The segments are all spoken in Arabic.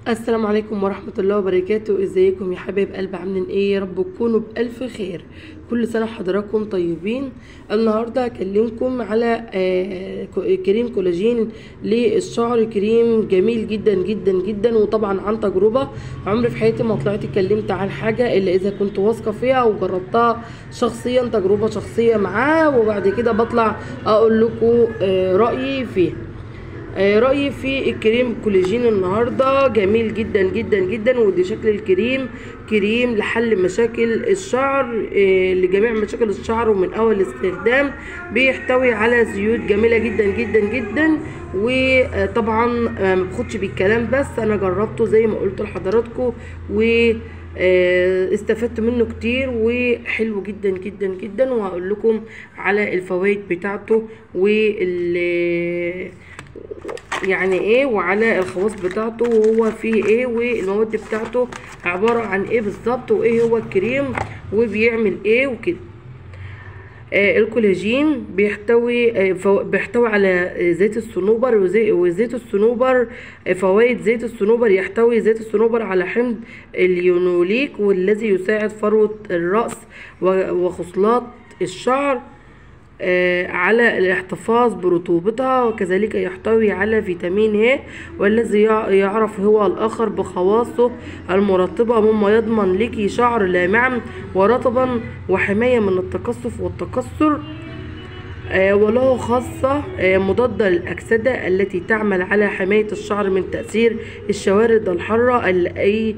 السلام عليكم ورحمة الله وبركاته. ازيكم يا حبايب قلب؟ عاملين ايه؟ يا رب تكونوا بألف خير. كل سنة حضراتكم طيبين. النهاردة هكلمكم على كريم كولاجين للشعر. كريم جميل جدا جدا جدا، وطبعا عن تجربة. عمري في حياتي ما طلعت اتكلمت عن حاجة الا اذا كنت واثقة فيها وجربتها شخصيا، تجربة شخصية معاه، وبعد كده بطلع اقول لكم رأيي فيها. رأيي في الكريم كولاجين النهاردة جميل جدا جدا جدا. ودي شكل الكريم، كريم لحل مشاكل الشعر، لجميع مشاكل الشعر ومن اول استخدام. بيحتوي على زيوت جميلة جدا جدا جدا. وطبعا ما باخدش بالكلام، بس انا جربته زي ما قلت لحضراتكم استفدت منه كتير وحلو جدا جدا جدا. وهقول لكم على الفوائد بتاعته يعني ايه، وعلى الخواص بتاعته وهو فيه ايه، والمواد بتاعته عبارة عن ايه بالظبط، وايه هو الكريم وبيعمل ايه وكده. الكولاجين بيحتوي على زيت الصنوبر وزيت الصنوبر. فوائد زيت الصنوبر: يحتوي زيت الصنوبر على حمض اليونوليك، والذي يساعد فروة الرأس وخصلات الشعر على الاحتفاظ برطوبتها. وكذلك يحتوي على فيتامين ه، والذي يعرف هو الآخر بخواصه المرطبة، مما يضمن لك شعر لامعا ورطبا وحماية من التقصف والتكسر. وله خاصة مضادة للأكسدة التي تعمل على حماية الشعر من تأثير الشوارد الحارة التي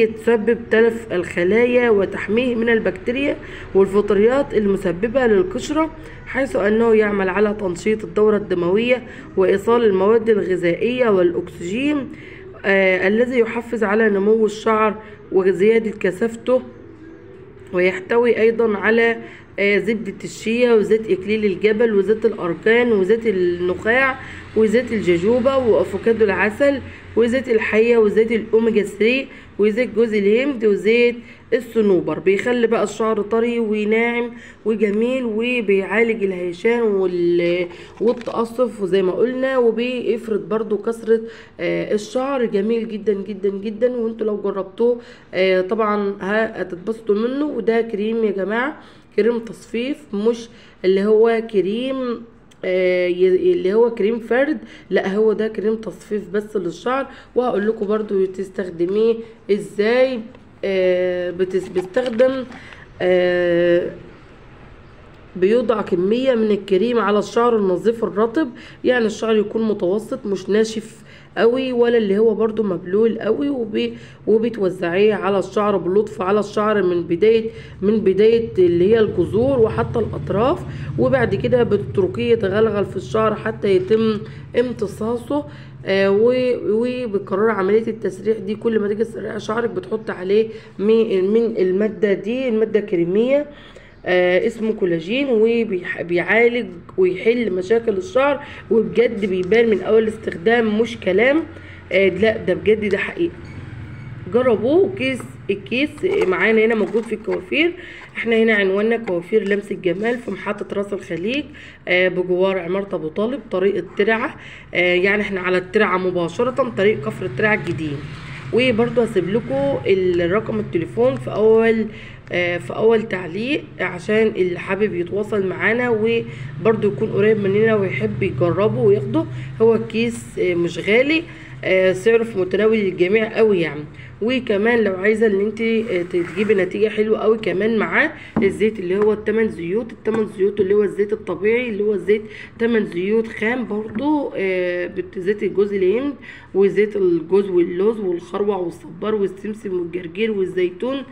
تسبب تلف الخلايا، وتحميه من البكتيريا والفطريات المسببة للقشرة، حيث أنه يعمل على تنشيط الدورة الدموية وإيصال المواد الغذائية والأكسجين الذي يحفز على نمو الشعر وزيادة كثافته. ويحتوي أيضا على زبدة الشيا وزيت إكليل الجبل وزيت الأركان وزيت النخاع وزيت الجاجوبا وأفوكادو العسل وزيت الحية وزيت الأوميجا 3 وزيت جوز الهند وزيت الصنوبر. بيخلي بقى الشعر طري وناعم وجميل، وبيعالج الهيشان والتقصف وزي ما قلنا، وبيفرد برضو كثرة الشعر. جميل جدا جدا جدا، وانتوا لو جربتوه طبعا هتتبسطوا منه. وده كريم يا جماعة، كريم تصفيف، مش اللي هو كريم اللي هو كريم فرد، لا هو ده كريم تصفيف بس للشعر. وهقول لكم برضو تستخدميه ازاي. بتستخدم بيوضع كمية من الكريم على الشعر النظيف الرطب، يعني الشعر يكون متوسط مش ناشف قوي ولا اللي هو برضو مبلول قوي، وبتوزعيه على الشعر بلطف، على الشعر من بداية اللي هي الجذور وحتى الاطراف. وبعد كده بتتركيه يتغلغل في الشعر حتى يتم امتصاصه. وبتكرر عملية التسريح دي. كل ما تيجي تسرح شعرك بتحط عليه من المادة دي، المادة كريمية اسمه كولاجين، وبيعالج ويحل مشاكل الشعر. وبجد بيبان من اول استخدام، مش كلام. لا ده بجد، ده حقيقة. جربوه. الكيس معانا هنا موجود في الكوافير. احنا هنا عنواننا كوافير لمس الجمال في محطة راس الخليج بجوار عمارة ابو طالب، طريق الترعة. يعني احنا على الترعة مباشرة، طريق كفر الترعة الجديد. وبرضو هسيب لكم الرقم التليفون في اول تعليق، عشان اللي حابب يتواصل معانا وبرضو يكون قريب مننا ويحب يجربه وياخده. هو الكيس مش غالي، سعره في متناول الجميع قوي يعني. وكمان لو عايزه ان انت تجيبي نتيجه حلوه قوي، كمان معاه الزيت اللي هو الثمان زيوت اللي هو الزيت الطبيعي، اللي هو الزيت 8 زيوت خام برضو، زيت الجوز الهند وزيت الجوز واللوز والخروع والصبار والسمسم والجرجير والزيتون،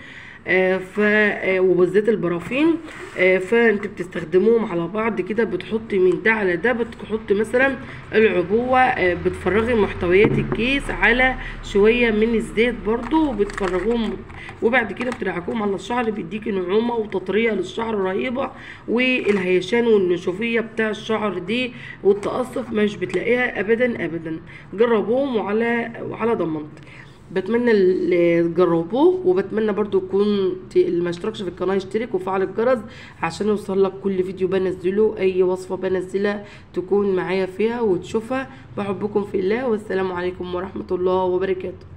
وبالذات البرافين. فانت بتستخدموهم على بعض كده، بتحطي من ده على ده. بتحطي مثلا العبوة، بتفرغي محتويات الكيس على شوية من الزيت برضو وبتفرغوهم، وبعد كده بتدعكوهم على الشعر. بيديكي نعومة وتطرية للشعر رهيبة، والهيشان والنشوفية بتاع الشعر دي والتقصف مش بتلاقيها ابدا ابدا. جربوهم وعلى ضمانتي. بتمنى تجربوه، وبتمنى برضو يكون اللي ما اشتركش في القناه يشترك وفعل الجرس عشان يوصل لك كل فيديو بنزله، اي وصفه بنزلها تكون معايا فيها وتشوفها. بحبكم في الله، والسلام عليكم ورحمه الله وبركاته.